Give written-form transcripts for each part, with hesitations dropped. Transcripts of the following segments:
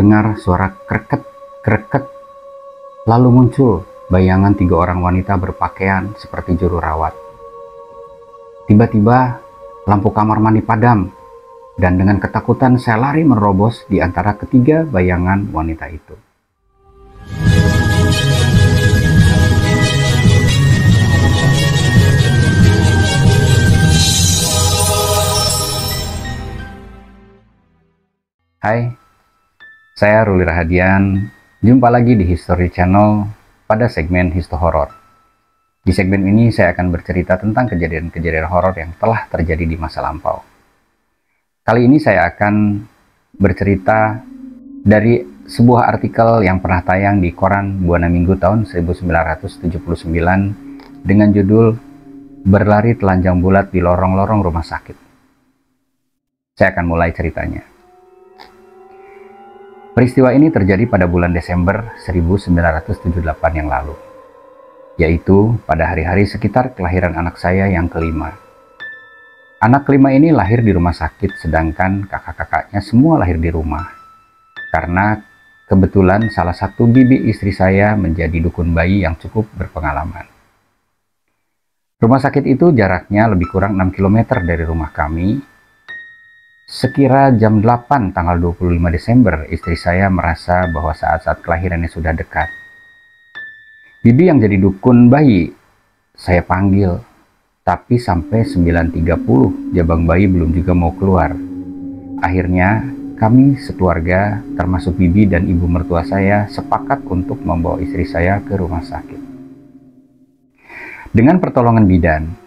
terdengar suara kreket-kreket, lalu muncul bayangan 3 orang wanita berpakaian seperti juru rawat. Tiba-tiba lampu kamar mandi padam, dan dengan ketakutan saya lari menerobos di antara ketiga bayangan wanita itu. Hai, saya Ruli Rahadian. Jumpa lagi di History Channel pada segmen Histo Horor. Di segmen ini saya akan bercerita tentang kejadian-kejadian horor yang telah terjadi di masa lampau. Kali ini saya akan bercerita dari sebuah artikel yang pernah tayang di koran Buana Minggu tahun 1979 dengan judul "Berlari Telanjang Bulat di Lorong-lorong Rumah Sakit". Saya akan mulai ceritanya. Peristiwa ini terjadi pada bulan Desember 1978 yang lalu, yaitu pada hari-hari sekitar kelahiran anak saya yang kelima. Anak kelima ini lahir di rumah sakit, sedangkan kakak-kakaknya semua lahir di rumah. Karena kebetulan salah satu bibi istri saya menjadi dukun bayi yang cukup berpengalaman. Rumah sakit itu jaraknya lebih kurang 6 km dari rumah kami. Sekira jam 8 tanggal 25 Desember, istri saya merasa bahwa saat-saat kelahirannya sudah dekat. Bibi yang jadi dukun bayi saya panggil, tapi sampai 9.30 jabang bayi belum juga mau keluar. Akhirnya kami sekeluarga termasuk bibi dan ibu mertua saya sepakat untuk membawa istri saya ke rumah sakit. Dengan pertolongan bidan,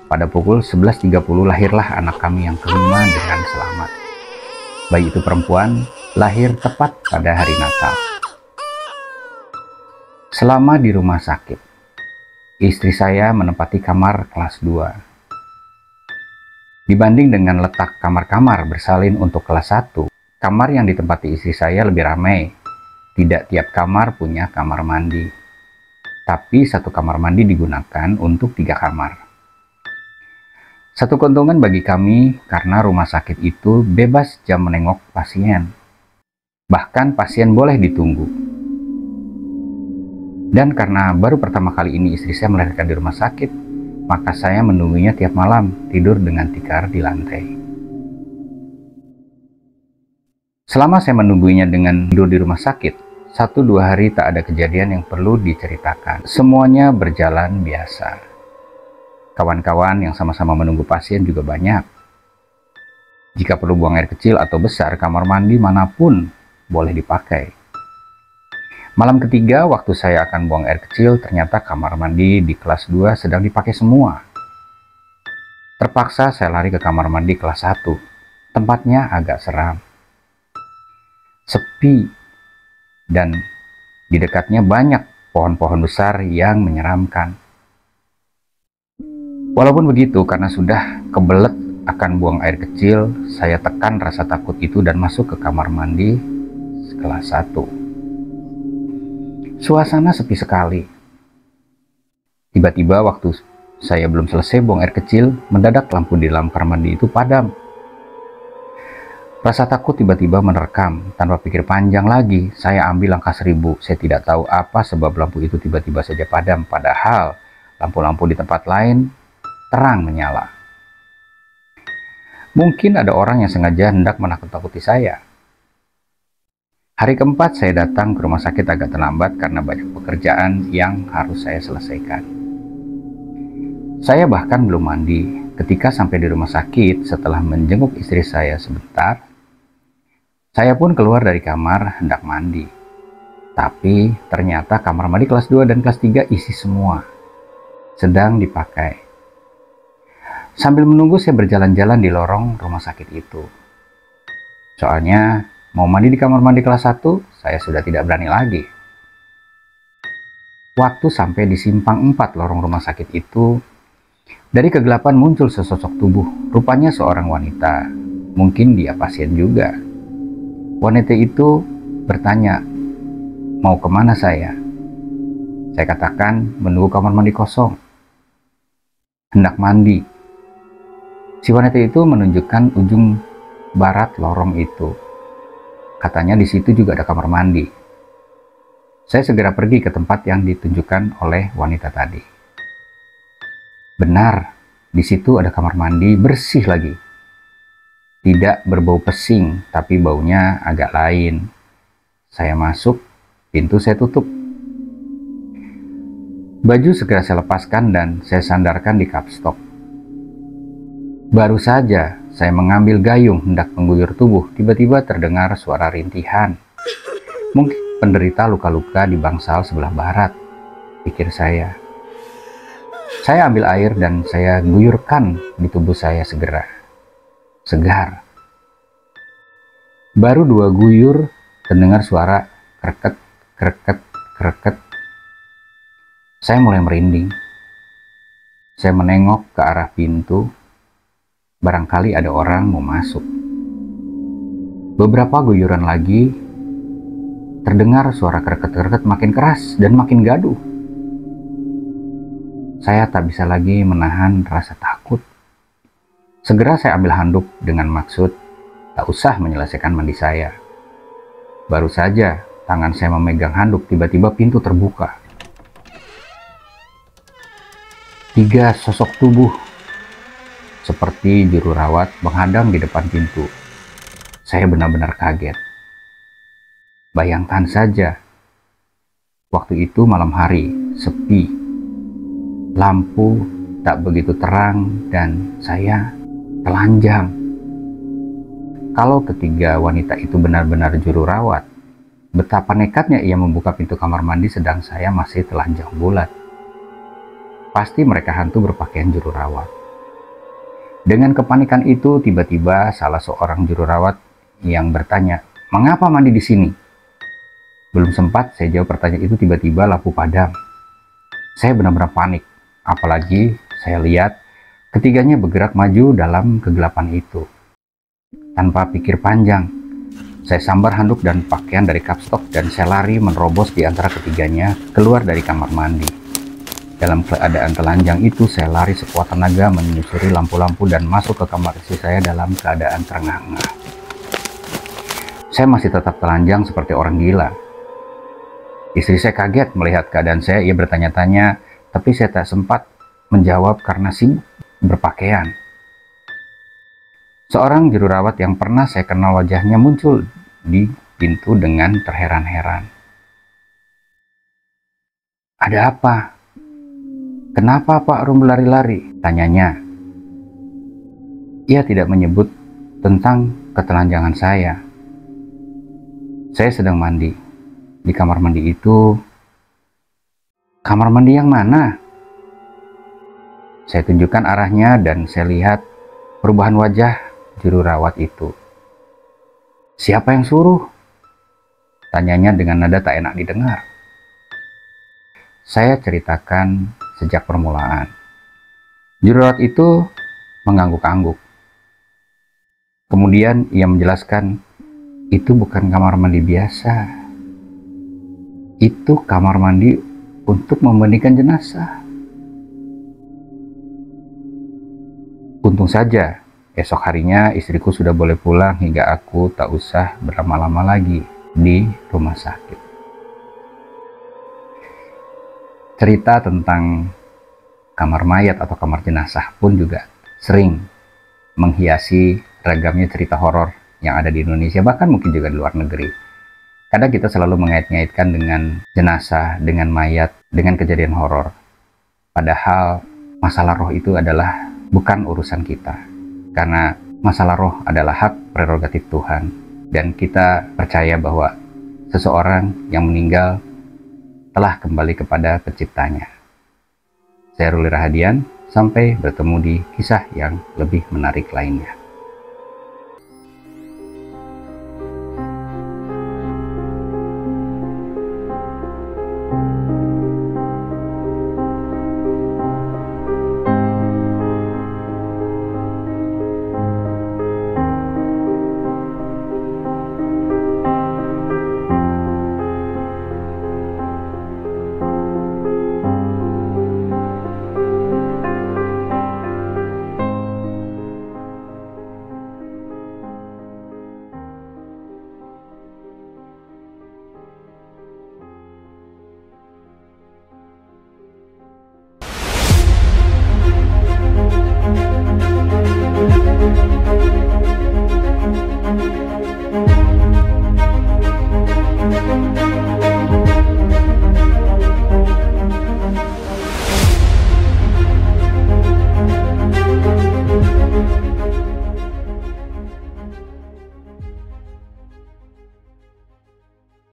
pada pukul 11.30 lahirlah anak kami yang kelima dengan selamat. Bayi itu perempuan, lahir tepat pada hari Natal. Selama di rumah sakit, istri saya menempati kamar kelas 2. Dibanding dengan letak kamar-kamar bersalin untuk kelas 1, kamar yang ditempati istri saya lebih ramai. Tidak tiap kamar punya kamar mandi, tapi satu kamar mandi digunakan untuk 3 kamar. Satu keuntungan bagi kami karena rumah sakit itu bebas jam menengok pasien. Bahkan pasien boleh ditunggu. Dan karena baru pertama kali ini istri saya melahirkan di rumah sakit, maka saya menunggunya tiap malam tidur dengan tikar di lantai. Selama saya menunggunya dengan tidur di rumah sakit, 1-2 hari tak ada kejadian yang perlu diceritakan. Semuanya berjalan biasa. Kawan-kawan yang sama-sama menunggu pasien juga banyak. Jika perlu buang air kecil atau besar, kamar mandi manapun boleh dipakai. Malam ketiga, waktu saya akan buang air kecil, ternyata kamar mandi di kelas 2 sedang dipakai semua. Terpaksa saya lari ke kamar mandi kelas 1. Tempatnya agak seram, sepi, dan di dekatnya banyak pohon-pohon besar yang menyeramkan. Walaupun begitu, karena sudah kebelet akan buang air kecil, saya tekan rasa takut itu dan masuk ke kamar mandi kelas 1. Suasana sepi sekali. Tiba-tiba waktu saya belum selesai buang air kecil, mendadak lampu di dalam kamar mandi itu padam. Rasa takut tiba-tiba menerkam. Tanpa pikir panjang lagi, saya ambil langkah 1000. Saya tidak tahu apa sebab lampu itu tiba-tiba saja padam, padahal lampu-lampu di tempat lain terang menyala. Mungkin ada orang yang sengaja hendak menakut-nakuti saya. Hari keempat saya datang ke rumah sakit agak terlambat karena banyak pekerjaan yang harus saya selesaikan. Saya bahkan belum mandi. Ketika sampai di rumah sakit setelah menjenguk istri saya sebentar, saya pun keluar dari kamar hendak mandi. Tapi ternyata kamar mandi kelas 2 dan kelas 3 isi semua, sedang dipakai. Sambil menunggu saya berjalan-jalan di lorong rumah sakit itu. Soalnya mau mandi di kamar mandi kelas 1, saya sudah tidak berani lagi. Waktu sampai di simpang 4 lorong rumah sakit itu, dari kegelapan muncul sesosok tubuh. Rupanya seorang wanita. Mungkin dia pasien juga. Wanita itu bertanya, "Mau kemana saya?" Saya katakan, "Menunggu kamar mandi kosong." "Hendak mandi." Si wanita itu menunjukkan ujung barat lorong itu. Katanya di situ juga ada kamar mandi. Saya segera pergi ke tempat yang ditunjukkan oleh wanita tadi. Benar, di situ ada kamar mandi bersih lagi. Tidak berbau pesing, tapi baunya agak lain. Saya masuk, pintu saya tutup. Baju segera saya lepaskan dan saya sandarkan di kapstok. Baru saja saya mengambil gayung hendak mengguyur tubuh, tiba-tiba terdengar suara rintihan. Mungkin penderita luka-luka di bangsal sebelah barat, pikir saya. Saya ambil air dan saya guyurkan di tubuh saya segera. Segar. Baru 2 guyur terdengar suara kreket, kreket, kreket. Saya mulai merinding. Saya menengok ke arah pintu. Barangkali ada orang mau masuk. Beberapa guyuran lagi, terdengar suara kreket-kreket makin keras dan makin gaduh. Saya tak bisa lagi menahan rasa takut. Segera saya ambil handuk dengan maksud tak usah menyelesaikan mandi saya. Baru saja tangan saya memegang handuk, tiba-tiba pintu terbuka. 3 sosok tubuh seperti juru rawat menghadang di depan pintu. Saya benar-benar kaget. Bayangkan saja, waktu itu malam hari, sepi, lampu tak begitu terang, dan saya telanjang. Kalau ketiga wanita itu benar-benar juru rawat, betapa nekatnya ia membuka pintu kamar mandi sedang saya masih telanjang bulat. Pasti mereka hantu berpakaian juru rawat. Dengan kepanikan itu, tiba-tiba salah seorang juru rawat yang bertanya, "Mengapa mandi di sini?" Belum sempat saya jawab pertanyaan itu, tiba-tiba lampu padam. Saya benar-benar panik, apalagi saya lihat ketiganya bergerak maju dalam kegelapan itu. Tanpa pikir panjang, saya sambar handuk dan pakaian dari kapstok dan saya lari menerobos di antara ketiganya keluar dari kamar mandi. Dalam keadaan telanjang itu, saya lari sekuat tenaga menyusuri lampu-lampu dan masuk ke kamar istri saya dalam keadaan terengah-engah. Saya masih tetap telanjang seperti orang gila. Istri saya kaget melihat keadaan saya. Ia bertanya-tanya, tapi saya tak sempat menjawab karena sibuk berpakaian. Seorang juru rawat yang pernah saya kenal wajahnya muncul di pintu dengan terheran-heran. "Ada apa? Kenapa Pak Rum berlari-lari?" tanyanya. Ia tidak menyebut tentang ketelanjangan saya. Saya sedang mandi. Di kamar mandi itu, kamar mandi yang mana? Saya tunjukkan arahnya dan saya lihat perubahan wajah juru rawat itu. "Siapa yang suruh?" tanyanya dengan nada tak enak didengar. Saya ceritakan sejak permulaan. Juru rawat itu mengangguk-angguk. Kemudian ia menjelaskan, "Itu bukan kamar mandi biasa. Itu kamar mandi untuk memandikan jenazah." Untung saja, esok harinya istriku sudah boleh pulang hingga aku tak usah berlama-lama lagi di rumah sakit. Cerita tentang kamar mayat atau kamar jenazah pun juga sering menghiasi ragamnya cerita horor yang ada di Indonesia, bahkan mungkin juga di luar negeri. Kadang kita selalu mengait-ngaitkan dengan jenazah, dengan mayat, dengan kejadian horor. Padahal masalah roh itu adalah bukan urusan kita. Karena masalah roh adalah hak prerogatif Tuhan. Dan kita percaya bahwa seseorang yang meninggal telah kembali kepada penciptanya. Saya Ruli Rahadian, sampai bertemu di kisah yang lebih menarik lainnya.